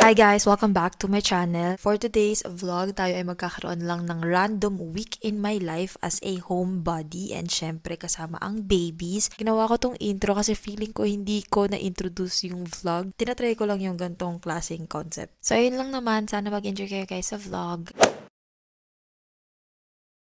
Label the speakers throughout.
Speaker 1: Hi guys! Welcome back to my channel. For today's vlog, tayo ay magkakaroon lang ng random week in my life as a homebody and syempre kasama ang babies. Ginawa ko tong intro kasi feeling ko hindi ko na-introduce yung vlog. Tinatry ko lang yung gantong klaseng concept. So ayun lang naman. Sana mag-enjoy kayo guys sa vlog.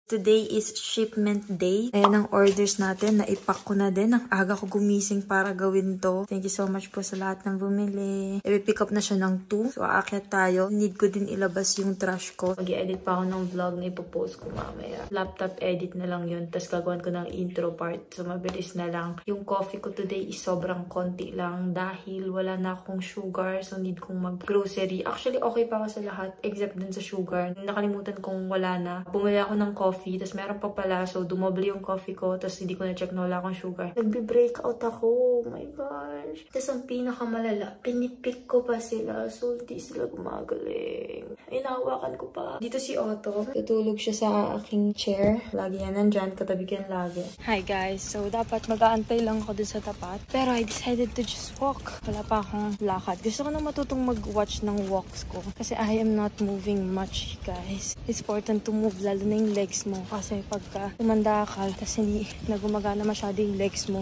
Speaker 1: Today is shipment day. Ayan ang orders natin. Naipack ko na din. Ang aga ko gumising para gawin to. Thank you so much po sa lahat ng bumili. I-pick up na siya ng 2. So, aakyat tayo. Need ko din ilabas yung trash ko. Mag-i-edit pa ako ng vlog na ipopost ko mamaya. Laptop edit na lang yun. Tapos gagawin ko ng intro part. So, mabilis na lang. Yung coffee ko today is sobrang konti lang dahil wala na akong sugar. So, need kong mag-grocery. Actually, okay pa ako sa lahat except dun sa sugar. Nakalimutan kong wala na. Bumili ako ng coffee. Tapos meron pa pala. So, dumoble yung coffee ko. Tapos hindi ko na-check na wala akong sugar. Nagbe-breakout ako. Oh my gosh. Tapos ang pinakamalala, pinipick ko pa sila. So, di sila gumagaling. Inahawakan ko pa. Dito si Otto. Tutulog siya sa aking chair. Lagi yan nandyan. Katabi ko yan lagi. Hi guys. So, dapat mag-aantay lang ako dun sa tapat. Pero I decided to just walk. Wala pa akong lakad. Gusto ko na matutong mag-watch ng walks ko. Kasi I am not moving much, guys. It's important to move. Lalo na yung legs mo. Kasi pagka tumanda ka, tapos hindi na gumagana masyado yung legs mo,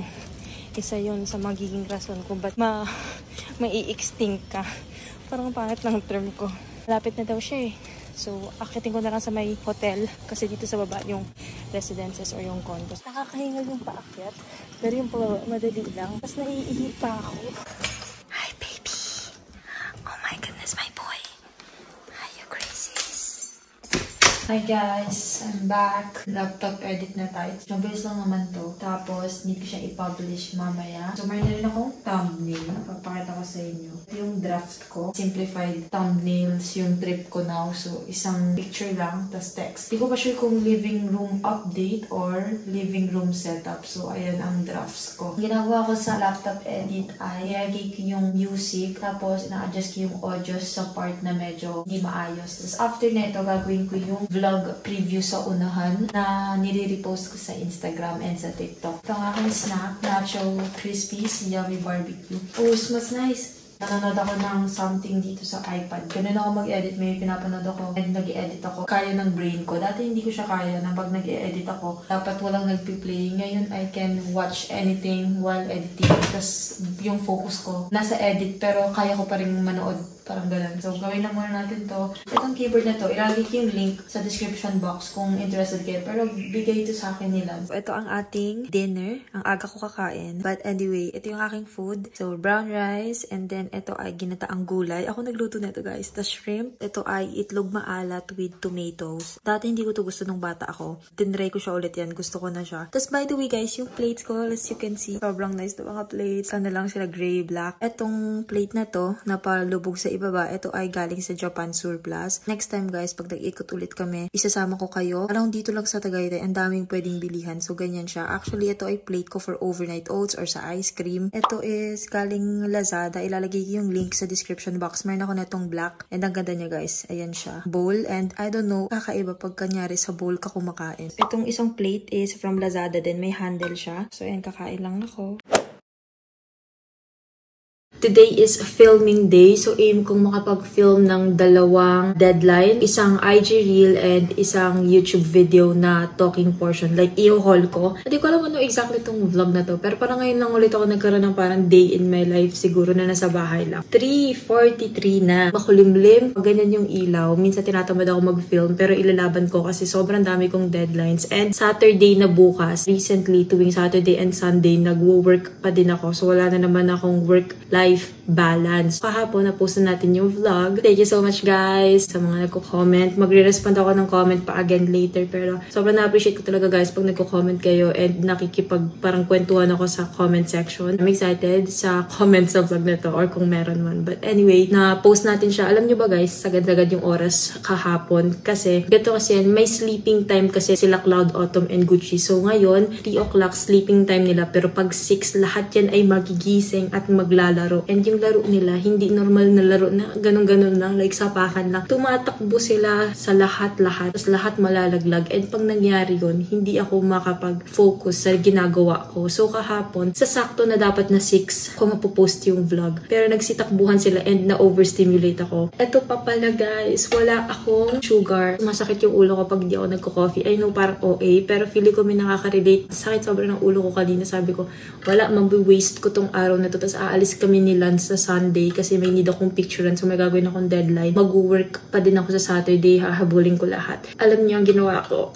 Speaker 1: isa yun sa magiging rason kung ba't mai-extinct ka. Parang pangit lang term ko. Malapit na daw siya eh. So, akitin ko na lang sa may hotel kasi dito sa baba yung residences or yung condos. Nakakahingal yung paakyat, pero yung pababa madali lang. Tapos naiihip pa ako. Hi baby! Oh my goodness, my boy! Hi you crazies! Hi guys! I'm back. Laptop edit na tayo. Mabilis lang naman to. Tapos, need ko siya i-publish mamaya. So, mayroon na rin akong thumbnail. Papakita ko sa inyo. Ito yung draft ko. Simplified thumbnails yung trip ko now. So, isang picture lang, tas text. Hindi ko pa sure kung living room update or living room setup. So, ayan ang drafts ko. Ginagawa ko sa laptop edit ay nilagay ko yung music. Tapos, ina-adjust ko yung audio sa part na medyo hindi maayos. Tapos, after na ito, gagawin ko yung vlog preview sa unahan na nire-repost ko sa Instagram and sa TikTok. Ito ang aking snack, Nacho Crispies, Yummy Barbecue. Oh, smells nice! Nanonood ako ng something dito sa iPad. Ganun ako mag-edit. May pinapanood ako and nag-i-edit ako. Kaya ng brain ko. Dati hindi ko siya kaya na pag nag-i-edit ako. Dapat walang nag-play. Ngayon, I can watch anything while editing. Tapos, yung focus ko nasa edit pero kaya ko pa rin manood. Parang ganun. So, gawin na muna natin to. Itong keyboard na to, ilalagay ko yung link sa description box kung interested kayo. Pero bigay ito sa akin nila. So, ito ang ating dinner. Ang aga ko kakain. But anyway, ito yung aking food. So, brown rice and then ito ay ginataang gulay. Ako nagluto na ito guys. The shrimp. Ito ay itlog maalat with tomatoes. Dati hindi ko to gusto nung bata ako. Tinry ko siya ulit yan. Gusto ko na siya. Tapos by the way guys, yung plates ko, as you can see, sobrang nice na mga plates. Sana lang sila gray, black. Itong plate na to, napalubog sa ibaba, ito ay galing sa Japan Surplus. Next time guys, pag nag-ikot ulit kami, isasama ko kayo. Alam dito lang sa Tagaytay, ang daming pwedeng bilihan. So ganyan siya. Actually, ito ay plate ko for overnight oats or sa ice cream. Ito is galing Lazada. Ilalagay yung link sa description box. Meron ako netong black. And ang ganda niya guys. Ayan siya. Bowl. And I don't know, kakaiba pag kanyari sa bowl ka kumakain. Itong isang plate is from Lazada din. May handle siya. So ayan, kakain lang ako. Today is filming day. So, aim kong makapag-film ng 2 deadline. Isang IG reel and isang YouTube video na talking portion. Like, i-haul ko. Hindi ko alam ano exactly itong vlog na to. Pero parang ngayon lang ulit ako nagkaroon ng parang day in my life. Siguro na nasa bahay lang. 3:43 na. Makulimlim. Ganyan yung ilaw. Minsan tinatamad ako mag-film. Pero ilalaban ko kasi sobrang dami kong deadlines. And Saturday na bukas. Recently, tuwing Saturday and Sunday, nagwo-work pa din ako. So, wala na naman akong work-life balance. Kahapon, na-post na natin yung vlog. Thank you so much, guys, sa mga nagko-comment. Magre-respond ako ng comment pa again later. Pero sobrang na-appreciate ko talaga, guys, pag nagko-comment kayo and parang kwentuhan ako sa comment section. I'm excited sa comments sa vlog na to or kung meron man. But anyway, na-post natin siya. Alam nyo ba, guys, sagad-sagad yung oras kahapon. Kasi, gato kasi yan, may sleeping time kasi sila Cloud, Autumn, and Gucci. So, ngayon, 3 o'clock sleeping time nila. Pero pag 6, lahat yan ay magigising at maglalaro. laro. And yung laro nila, hindi normal na laro na ganun-ganun lang, like sapakan lang. Tumatakbo sila sa lahat-lahat. Tapos lahat malalaglag. And pag nangyari yun, hindi ako makapag-focus sa ginagawa ko. So kahapon, sa sakto na dapat na 6 ako mapopost yung vlog. Pero nagsitakbuhan sila and na-overstimulate ako. Eto pa pala guys, wala akong sugar. Masakit yung ulo ko pag di ako nagko-coffee. I know parang OA, pero feeling ko may nakaka-relate. Sakit sobrang ng ulo ko kanina. Sabi ko, wala, mag-waste ko tong araw na to. Tapos aalis kami ni Lance sa Sunday kasi may need akong picturean. So may gagawin akong deadline. Mag-work pa din ako sa Saturday. Hahabulin ko lahat. Alam niyo ang ginawa ko.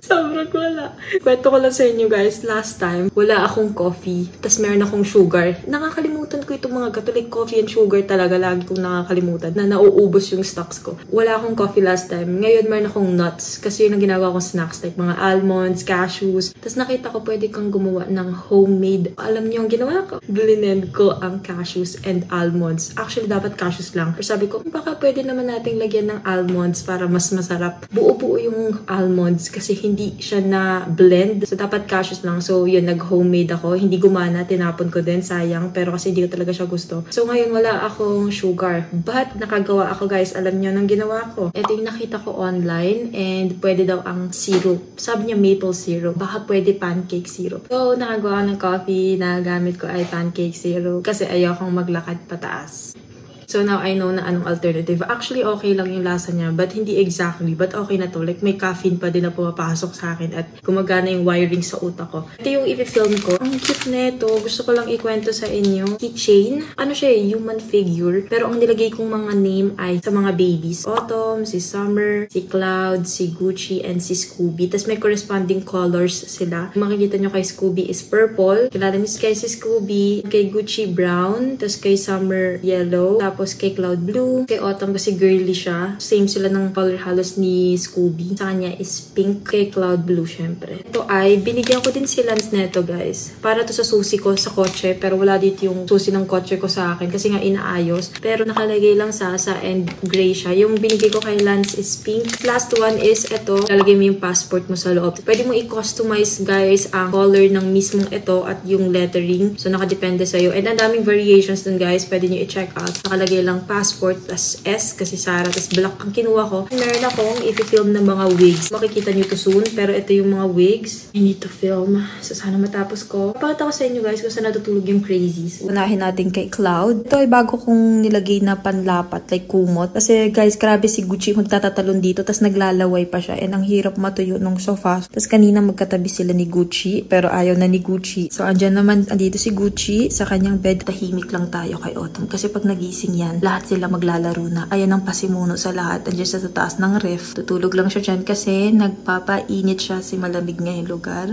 Speaker 1: Sobrang wala. Kwento ko lang sa inyo guys, last time, wala akong coffee, tas meron akong sugar. Nakakalimutan ko itong mga gato, like coffee and sugar talaga, lagi kong nakakalimutan na nauubos yung stocks ko. Wala akong coffee last time. Ngayon meron akong nuts, kasi yun ang ginagawa kong snacks, like mga almonds, cashews. Tas nakita ko pwede kang gumawa ng homemade. Alam niyo ang ginawa ko? Blended ko ang cashews and almonds. Actually, dapat cashews lang. Pero sabi ko, baka pwede naman nating lagyan ng almonds para mas masarap. Buo-buo yung almonds kasi hindi siya na blend. So, dapat cashews lang. So, yun, nag-homemade ako. Hindi gumana. Tinapon ko din. Sayang. Pero kasi hindi ko talaga siya gusto. So, ngayon, wala akong sugar. But, nakagawa ako, guys. Alam niyo nang ginawa ko. Ito yung nakita ko online. And, pwede daw ang syrup. Sabi niya maple syrup. Baka pwede pancake syrup. So, nakagawa ng coffee na gamit ko ay pancake syrup. Kasi ayokong maglakad pataas. So now I know na anong alternative. Actually, okay lang yung lasa niya, but hindi exactly. But okay na to. Like, may caffeine pa din na pumapasok sa akin at gumagana yung wiring sa utak ko. Ito yung i-film ko. Ang cute neto. Gusto ko lang ikwento sa inyo. Keychain. Ano siya eh? Human figure. Pero ang nilagay kong mga name ay sa mga babies. Autumn, si Summer, si Cloud, si Gucci, and si Scooby. Tapos may corresponding colors sila. Yung makikita nyo kay Scooby is purple. Kilala nyo kay si Scooby. Kay Gucci, brown. Tapos kay Summer, yellow. Tapos kay Cloud blue. Kay Autumn kasi girly siya. Same sila ng color halos ni Scooby. Sa kanya is pink. Kay Cloud blue syempre. Ito ay binigyan ko din si Lance neto guys. Para to sa susi ko sa kotse. Pero wala dito yung susi ng kotse ko sa akin. Kasi nga inaayos. Pero nakalagay lang Sasa and gray siya. Yung binigay ko kay Lance is pink. Last one is ito. Lalagay mo yung passport mo sa loob. Pwede mo i-customize guys ang color ng mismong ito at yung lettering. So nakadepende sa'yo. And ang daming variations dun guys. Pwede nyo i-check out. Nakalagay lang passport tas S kasi Sarah tas black ang kinuha ko. Meron akong i-film ng mga wigs. Makikita nyo to soon pero ito yung mga wigs. I need to film. So sana matapos ko. Papakita ko sa inyo guys kung saan natutulog yung crazies. Unahin natin kay Cloud. Ito ay bago kong nilagay na panlapat like kumot. Kasi guys grabe si Gucci magtatatalon dito tas naglalaway pa siya and ang hirap matuyo nung sofa. Tas kanina magkatabi sila ni Gucci pero ayaw na ni Gucci. So andyan naman andito si Gucci sa kanyang bed. Tahimik lang tayo kay Autumn kasi pag nagising yan, lahat sila maglalaro na. Ayan ang pasimuno sa lahat. Andiyan sa taas ng ref. Tutulog lang siya dyan kasi nagpapainit siya si malamig ngayong lugar.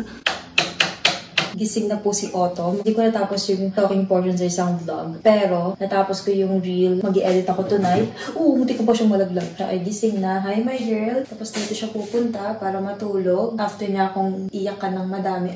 Speaker 1: Gising na po si Autumn. Hindi ko natapos yung talking portion sa isang vlog. Pero, natapos ko yung reel. Mag-i-edit ako tonight. Munti ko pa siyang malaglag. Siya ay gising na. Hi, my girl. Tapos dito siya pupunta para matulog. After niya akong iyakan ng madami.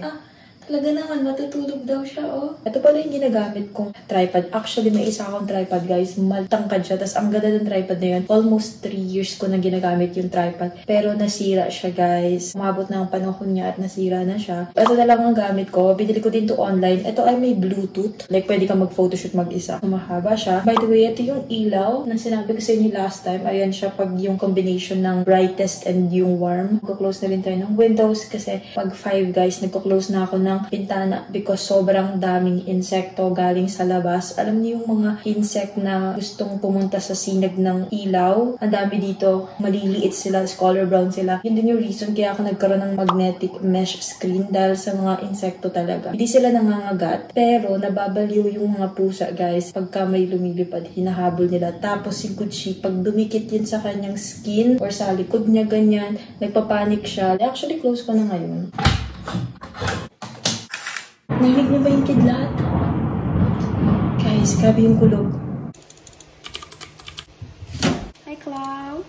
Speaker 1: Talaga naman, matutulog daw siya, oh. Ito pala yung ginagamit kong tripod. Actually, may isa akong tripod, guys. Maltangkad siya. Tapos, ang ganda ng tripod na yun. Almost 3 years ko na ginagamit yung tripod. Pero, nasira siya, guys. Umabot na ang panahon niya at nasira na siya. Ito na lang ang gamit ko. Binili ko din to online. Ito ay may Bluetooth. Like, pwede ka mag-photoshoot mag-isa. Mahaba siya. By the way, ito yung ilaw na sinabi ko sa inyo last time. Ayan siya pag yung combination ng brightest and yung warm. Nagko-close na rin tayo ng windows kasi pag 5, guys, nagko-close na ako ng pintana because sobrang daming insekto galing sa labas. Alam niyo yung mga insect na gustong pumunta sa sinag ng ilaw? Ang dami dito. Maliliit sila, color brown sila. Yun din yung reason kaya ako nagkaroon ng magnetic mesh screen dahil sa mga insekto talaga. Hindi sila nangangagat, pero nababaliw yung mga pusa, guys. Pagka may lumilipad, hinahabol nila. Tapos si Gucci, pag dumikit yun sa kanyang skin or sa likod niya ganyan, nagpapanik siya. Actually, close ko na ngayon. Narinig niyo ba yung kidlat? Guys, grabe yung kulog. Hi, Cloud!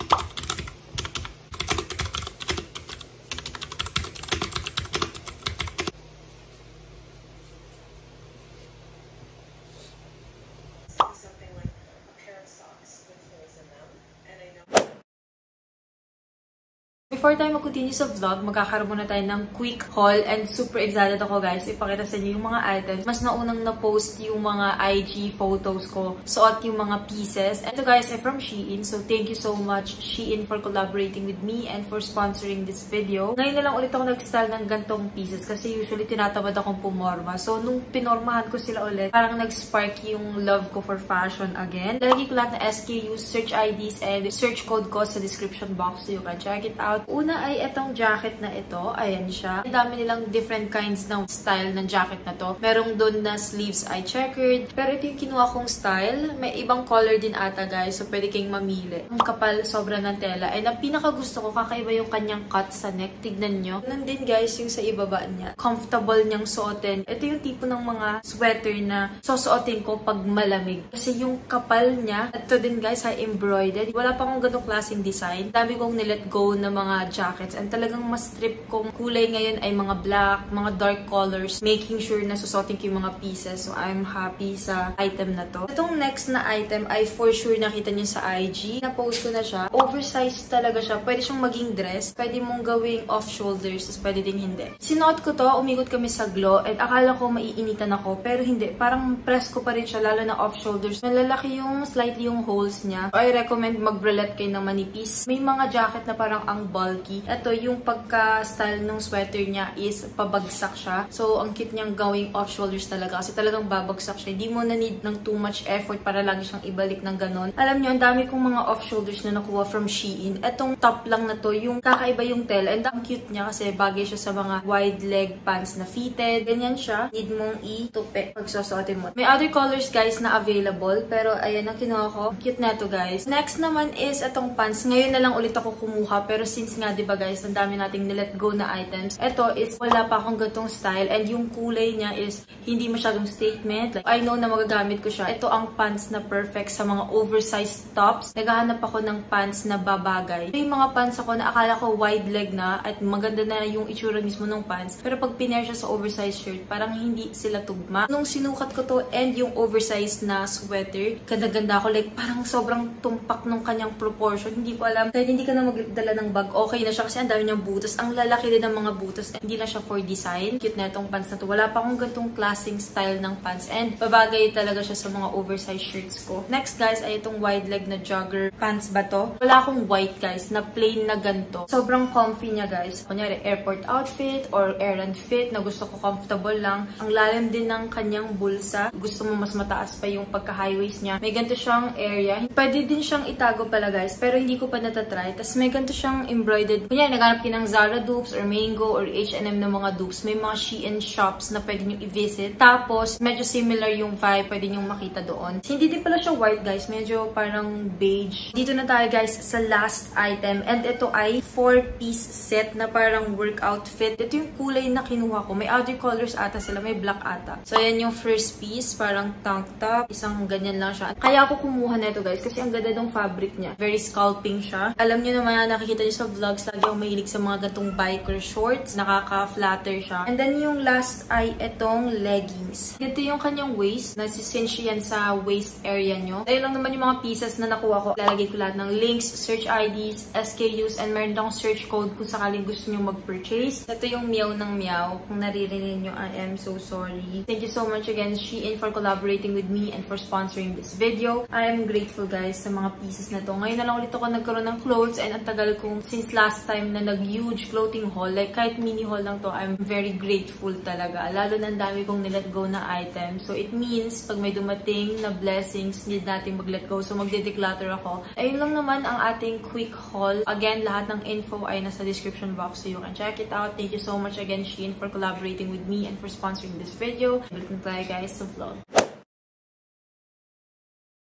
Speaker 1: before tayo mag-continue sa vlog, magkakaroon muna tayo ng quick haul and super excited ako guys. Ipakita sa inyo yung mga items. Mas naunang na-post yung mga IG photos ko. Suot yung mga pieces. Ito guys ay from Shein. So thank you so much Shein for collaborating with me and for sponsoring this video. Ngayon na lang ulit ako nag-style ng gantong pieces kasi usually tinatamad akong pumorma. So nung pinormahan ko sila ulit, parang nag-spark yung love ko for fashion again. Lalagay ko lahat na SKUs, search IDs, and search code ko sa description box so you can check it out. Una ay itong jacket na ito. Ayan siya. Ang dami nilang different kinds ng style ng jacket na to. Merong doon na sleeves ay checkered. Pero ito yung kinuha kong style. May ibang color din ata guys. So pwede kayong mamili. Ang kapal, sobra ng tela. And ang pinaka gusto ko, kakaiba yung kanyang cut sa neck. Tignan nyo. Ganun din guys yung sa ibaba niya. Comfortable niyang suotin. Ito yung tipo ng mga sweater na susuotin ko pag malamig. Kasi yung kapal niya, ito din guys ay embroidered. Wala pa akong ganong klaseng design. Dami kong nilet go na mga jackets and talagang mas trip kong kulay ngayon ay mga black, mga dark colors, making sure na susuotin ko yung mga pieces. So I'm happy sa item na to. Itong next na item ay for sure nakita niyo sa IG. Na-post ko na siya. Oversized talaga siya. Pwede siyang maging dress. Pwede mong gawing off-shoulders. Tapos pwede ding hindi. Sinuot ko to, umikot kami sa Glow and akala ko maiinitan ako. Pero hindi. Parang press ko pa rin siya lalo na off-shoulders. Nalalaki yung slightly yung holes niya. I recommend mag-bralette kayo ng manipis. May mga jacket na parang ang bulky. Ito, yung pagka-style ng sweater niya is pabagsak siya. So, ang cute niyang gawing off-shoulders talaga. Kasi talagang babagsak siya. Hindi mo na need ng too much effort para lagi siyang ibalik ng ganon. Alam niyo, ang dami kong mga off-shoulders na nakuha from Shein. Etong top lang na to, yung kakaiba yung tela. And ang cute niya kasi bagay siya sa mga wide leg pants na fitted. Ganyan siya. Need mong i-tupi pag susuotin mo. May other colors guys na available. Pero ayan ang kinuha ko. Cute na to guys. Next naman is itong pants. Ngayon na lang ulit ako kumuha. Pero since nga diba guys, ang dami nating nilet go na items. Ito is wala pa akong gatong style. And yung kulay niya is hindi masyadong statement. Like, I know na magagamit ko siya. Ito ang pants na perfect sa mga oversized tops. Naghahanap ako ng pants na babagay. May mga pants ako na akala ko wide leg na at maganda na yung itsura mismo ng pants. Pero pag pinair siya sa oversized shirt, parang hindi sila tugma. Nung sinukat ko to and yung oversized na sweater, ganda-ganda ako. Like, parang sobrang tumpak nung kanyang proportion. Hindi ko alam. Kahit hindi ka na magdala ng bag, okay na siya kasi ang dami niyang butas. Ang lalaki din ng mga butas. Hindi lang siya for design. Cute na itong pants na to. Wala pa akong gantong klaseng style ng pants. And babagay talaga siya sa mga oversized shirts ko. Next guys ay itong wide leg na jogger pants ba to? Wala akong white guys na plain na ganito. Sobrang comfy niya guys. Kunyari airport outfit or errand fit na gusto ko comfortable lang. Ang lalim din ng kanyang bulsa. Gusto mo mas mataas pa yung pagka-high waist niya. May ganito siyang area. Pwede din siyang itago pala guys. Pero hindi ko pa natatry. Tapos may ganito siyang embroidered. Kunyari naghanap kayo ng Zara dupes or Mango or H&M na mga dupes. May mga Shein shops na pwede nyo i-visit. Tapos medyo similar yung vibe. Pwede nyo makita doon. Hindi din pala siya white guys. Medyo parang beige. Dito na tayo guys sa last item. And ito ay 4-piece set na parang workout fit. Ito yung kulay na kinuha ko. May other colors ata sila. May black ata. So ayan yung first piece. Parang tank top. Isang ganyan lang siya. Kaya ako kumuha na ito guys. Kasi ang ganda ng fabric niya. Very scalping siya. Alam nyo naman, nakikita nyo sa vlogs. Lagi akong mahilig sa mga gantong biker shorts. Nakaka-flatter siya. And then yung last ay itong leggings. Ito yung kanyang waist. Nasicinch yan sa waist area nyo. Ayun lang naman yung mga pieces na nakuha ko. Lalagay ko lahat ng links, search IDs, SKUs, and meron akong search code kung sakaling gusto nyo mag-purchase. Ito yung meow ng meow. Kung naririnig nyo, I am so sorry. Thank you so much again, Shein, for collaborating with me and for sponsoring this video. I am grateful guys sa mga pieces na to. Ngayon na lang ulit ako nagkaroon ng clothes and ang tagal kong since last time na nag-huge clothing haul. Like kahit mini haul lang to, I'm very grateful talaga. Lalo na ang dami kong nilet go na items. So it means pag may dumating na blessings, need natin mag-let go. So magde-declutter ako. Ayun lang naman ang ating quick haul. Again, lahat ng info ay nasa description box so you can check it out. Thank you so much again, Shein, for collaborating with me and for sponsoring this video. Balik na tayo guys sa vlog.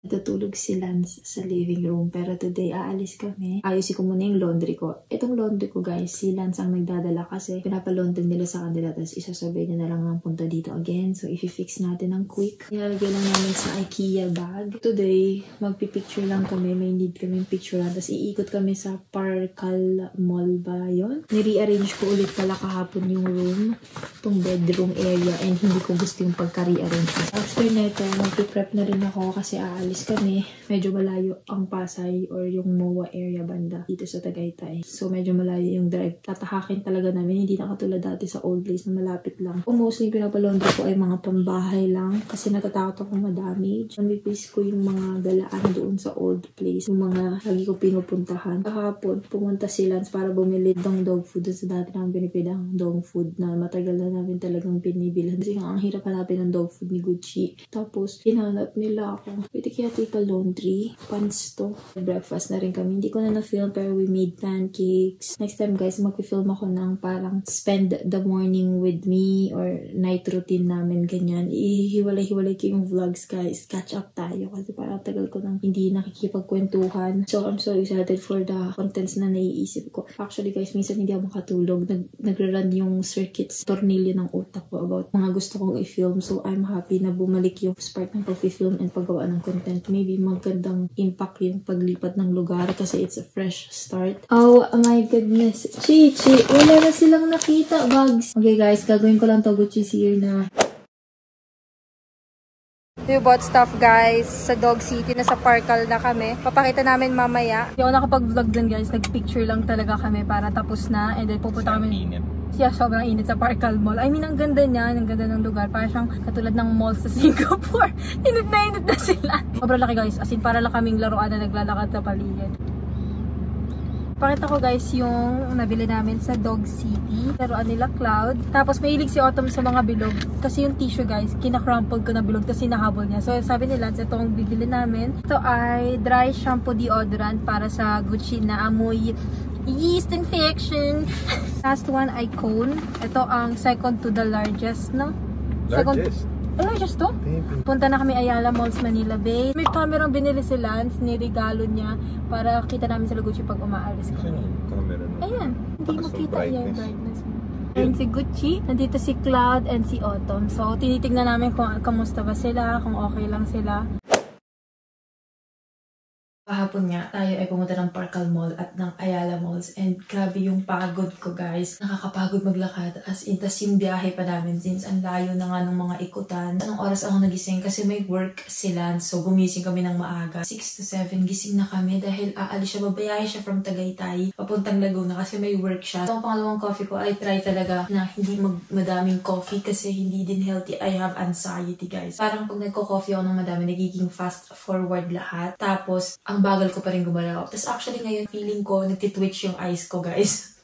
Speaker 1: Natutulog si Lance sa living room. Pero today, aalis kami. Ayusin ko muna yung laundry ko. Itong laundry ko, guys, si Lance ang nagdadala kasi pinapalaundry nila sa kanila. Tapos isasabay niya na lang ang punta dito again. So, i-fix natin ng quick. Nilalagay lang namin sa IKEA bag. Today, magpipicture lang kami. May need kami picture lang. Tapos iikot kami sa Parkal Mall ba yun? Ni-rearrange ko ulit pala kahapon yung room. Itong bedroom area. And hindi ko gusto yung pagka-rearrange. After neto, magpiprep na rin ako kasi aalis Tapos kami, medyo malayo ang Pasay or yung MOA area banda dito sa Tagaytay. So medyo malayo yung drive. Tatahakin talaga namin. Hindi na katulad dati sa old place na malapit lang. Kung mostly pinapalaundry ko ay mga pambahay lang kasi natatakot ako madamage. Namipis ko yung mga galaan doon sa old place. Yung mga lagi ko pinupuntahan. Kahapon, pumunta si Lance para bumili ng dog food doon sa dati namin pinipidang dog food na matagal na namin talagang pinibilan. Kasi ang hirap hanapin ng dog food ni Gucci. Tapos, hinanap nila ako. Pwede kaya tita laundry. Pants to. Breakfast na rin kami. Hindi ko na na-film pero we made pancakes. Next time guys, mag-film ako ng parang spend the morning with me or night routine namin ganyan. Ihiwalay-hiwalay ko yung vlogs guys. Catch up tayo kasi parang tagal ko nang hindi nakikipagkwentuhan. So I'm so excited for the contents na naiisip ko. Actually guys, minsan hindi ako makatulog. Nagra-run yung circuits, tornilyo ng utak ko about mga gusto kong i-film. So I'm happy na bumalik yung spark ng pag-film and paggawa ng content. Maybe magandang impact yung paglipat ng lugar kasi it's a fresh start. Oh my goodness. Chichi, wala na silang nakita, bugs. Okay guys, gagawin ko lang to Gucci here na. We bought stuff guys sa Dog City. Nasa Parkal na kami. Papakita namin mamaya. Hindi ako nakapag-vlog dun guys. Nag-picture lang talaga kami para tapos na. And then pupunta kami. Siya sobrang init sa Parkal Mall. I mean, ang ganda niya. Ang ganda ng lugar. Para siyang katulad ng mall sa Singapore. Init na sila. Sobrang laki guys. As in, para lang kaming laruan na naglalakad sa paligid. Pakita ko guys yung nabili namin sa Dog City. Laruan nila Cloud. Tapos mahilig si Autumn sa mga bilog. Kasi yung tissue guys, kina-crumple ko na bilog kasi nahabol niya. So sabi nila, ito ang bibili namin. Ito ay dry shampoo deodorant para sa Gucci na amoy yeast infection. Last one ay cone. Ito ang second to the largest, no?
Speaker 2: Largest?
Speaker 1: Largest to? Punta na kami Ayala Malls, Manila Bay. May camerang binili si Lance, niregalo niya para kita namin sa Gucci pag umaalis ko.
Speaker 2: Camera, no?
Speaker 1: Ayan, hindi makita yung brightness mo. And si Gucci, nandito si Cloud and si Autumn. So, tinitignan namin kung kamusta ba sila, kung okay lang sila. Kahapon nga, tayo ay pumunta ng Parkal Mall at ng Ayala Malls and grabe yung pagod ko guys. Nakakapagod maglakad as in, tas yung biyahe pa namin since ang layo na nga ng mga ikutan. Anong oras ako nagising kasi may work sila so gumising kami ng maaga. 6 to 7 gising na kami dahil aalis siya, babayahe siya from Tagaytay papuntang Laguna kasi may work siya. So ang pangalawang coffee ko ay try talaga na hindi madaming coffee kasi hindi din healthy. I have anxiety guys. Parang pag nagko-coffee ako ng madami nagiging fast forward lahat. Tapos ang bagal ko pa rin gumalaw. Tapos actually ngayon, feeling ko, nagtitwitch yung eyes ko, guys.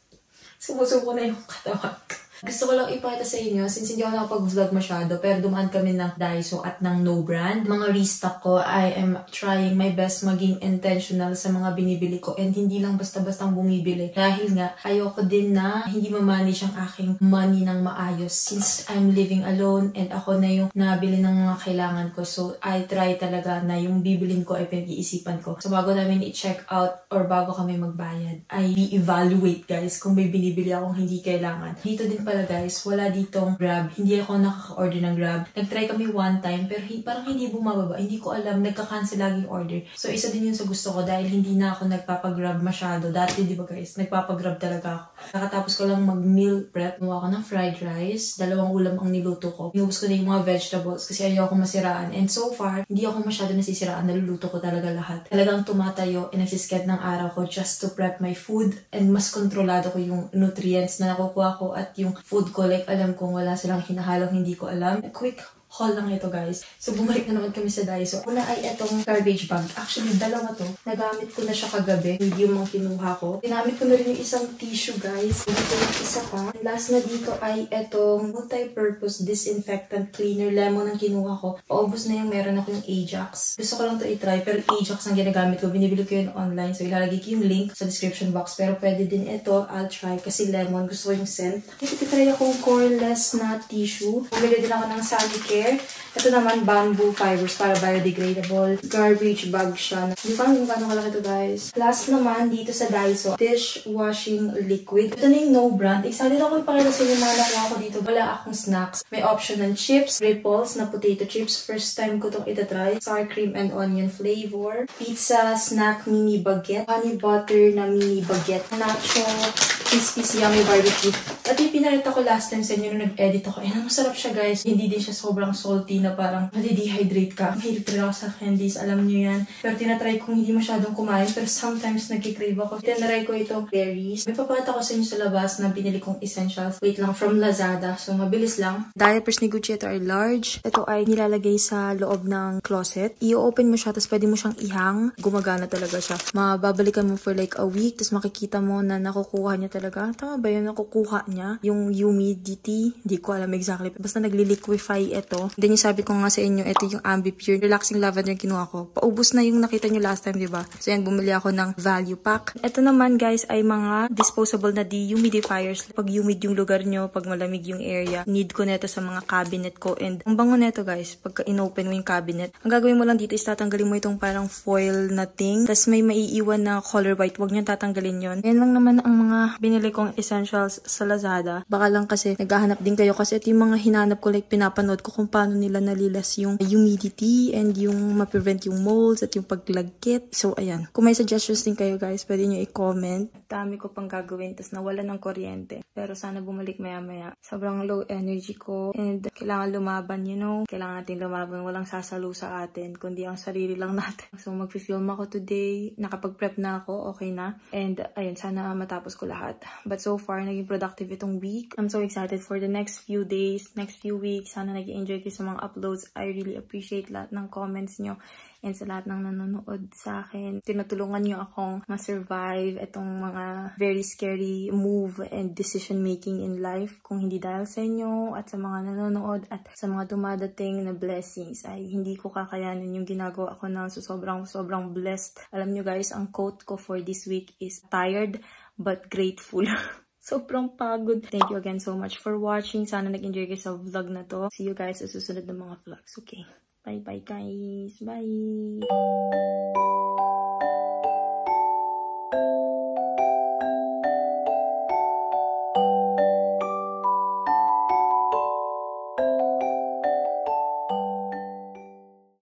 Speaker 1: Sumusuko na yung katawan ko. Gusto ko lang ipakita sa inyo, since hindi ako nakapag-vlog masyado, pero dumaan kami ng Daiso at ng No Brand. Mga restock ko, I am trying my best maging intentional sa mga binibili ko and hindi lang basta-bastang bumibili. Dahil nga, ayoko din na hindi ma-manage ang aking money ng maayos since I'm living alone and ako na yung nabili ng mga kailangan ko. So, I try talaga na yung bibilin ko ay pinag-iisipan ko. So, bago namin i-check out or bago kami magbayad, I re-evaluate guys kung may binibili akong hindi kailangan. Dito din pala guys, wala ditong Grab. Hindi ako nakaka-order ng Grab. Nag-try kami one time, pero parang hindi bumababa. Hindi ko alam, nagka-cancel laging order. So, isa din yun sa gusto ko dahil hindi na ako nagpapag-Grab masyado. Dati, di ba guys, nagpapag-Grab talaga ako. Nakatapos ko lang mag-meal prep. Gawa ko ng fried rice. 2 ulam ang niluto ko. Inubos ko na yung mga vegetables kasi ayaw ako masiraan. And so far, hindi ako masyado nasisiraan. Naluluto ko talaga lahat. Talagang tumatayo and nagsisked ng araw ko just to prep my food and mas kontrolado ko yung nutrients na nakukuha ko at yung food ko, like alam kong wala silang hinahalong hindi ko alam. Quick haul lang ito guys. So bumalik na naman kami sa Daiso. Una ay itong garbage bag. Actually, dalawa to. Nagamit ko na siya kagabi. Medium ang kinuha ko. Ginamit ko na rin yung isang tissue guys. Dito yung isa pa. Last na dito ay itong multi-purpose disinfectant cleaner lemon ang kinuha ko. Paubos na yung meron ako yung Ajax. Gusto ko lang to i-try pero Ajax ang ginagamit ko. Binibili ko yun online. So ilalagay ko yung link sa description box. Pero pwede din ito. I'll try kasi lemon. Gusto ko yung scent. Ito-try akong coreless na tissue. Bumili din ako ng Sanicare. Ito naman, bamboo fibers para biodegradable. Garbage bag siya. Hindi ko alam kung gano'ng kalaki ito, guys. Last naman, dito sa Daiso, dishwashing liquid. Ito na yung No Brand. Excited ako ipakita sa inyo mga nakuha ko dito. Wala akong snacks. May option ng chips, ripples na potato chips. First time ko itong itatry. Sour cream and onion flavor. Pizza snack mini baguette. Honey butter na mini baguette. Nacho, crispy yummy barbecue. At yung pinakita ko last time sa inyo nung nag-edit ako, masarap siya guys. Hindi din siya sobrang salty na parang madi-dehydrate ka. Mahilig talaga ako sa candies, alam nyo yan. Pero tinatry kong hindi masyadong kumain, pero sometimes nagkikrave ako. Tinatry ko itong berries. May papata ko sa inyo sa labas na binili kong essentials. Wait lang, from Lazada. So, mabilis lang. Diapers ni Gucci, ito ay large. Ito ay nilalagay sa loob ng closet. I-open mo siya, tapos pwede mo siyang ihang. Gumagana talaga siya. Mababalikan mo for like a week, tapos makikita mo na nakukuha niya talaga. Tama ba yun? Nakukuha niya yung humidity. Hindi ko alam exactly. Basta nagli-liquefy ito. Then yung sabi ko nga sa inyo, ito yung Ambipure Relaxing Lavender yung kinuha ko. Paubos na yung nakita nyo last time, diba? So yan, bumili ako ng value pack. Ito naman guys ay mga disposable na dehumidifiers. Pag humid yung lugar nyo, pag malamig yung area, need ko neto sa mga cabinet ko. And ang bango neto guys, pagka in-open mo yung cabinet, ang gagawin mo lang dito is tatanggalin mo itong parang foil na thing. Tapos may maiiwan na color white. Huwag nyo tatanggalin yun. Yan lang naman ang mga binili kong essentials sa Lazada. Baka lang kasi naghahanap din kayo kasi ito yung mga hinanap ko, like pinapanood ko kung paano nila nalilas yung humidity and yung ma-prevent yung molds at yung paglagkit. So ayan. Kung may suggestions din kayo guys, pwede nyo i-comment. Dami ko pang gagawin tas nawala ng kuryente. Pero sana bumalik maya-maya. Sobrang low energy ko and kailangan lumaban, you know. Kailangan natin lumaban. Walang sasalo sa atin, kundi ang sarili lang natin. So mag-film ako today. Nakapag-prep na ako. Okay na. And ayun, sana matapos ko lahat. But so far, naging productive itong week. I'm so excited for the next few days, next few weeks. Sana nag-enjoy kayo sa mga uploads. I really appreciate lahat ng comments nyo and sa lahat ng nanonood sa akin. Tinutulungan nyo akong ma-survive itong mga very scary move and decision making in life. Kung hindi dahil sa inyo at sa mga nanonood at sa mga dumadating na blessings ay hindi ko kakayanin yung ginagawa ko na. So sobrang blessed. Alam nyo guys, ang quote ko for this week is tired but grateful. Sobrang pagod. Thank you again so much for watching. Sana nag-enjoy kayo sa vlog na to. See you guys sa susunod na mga vlogs. Okay. Bye-bye guys. Bye!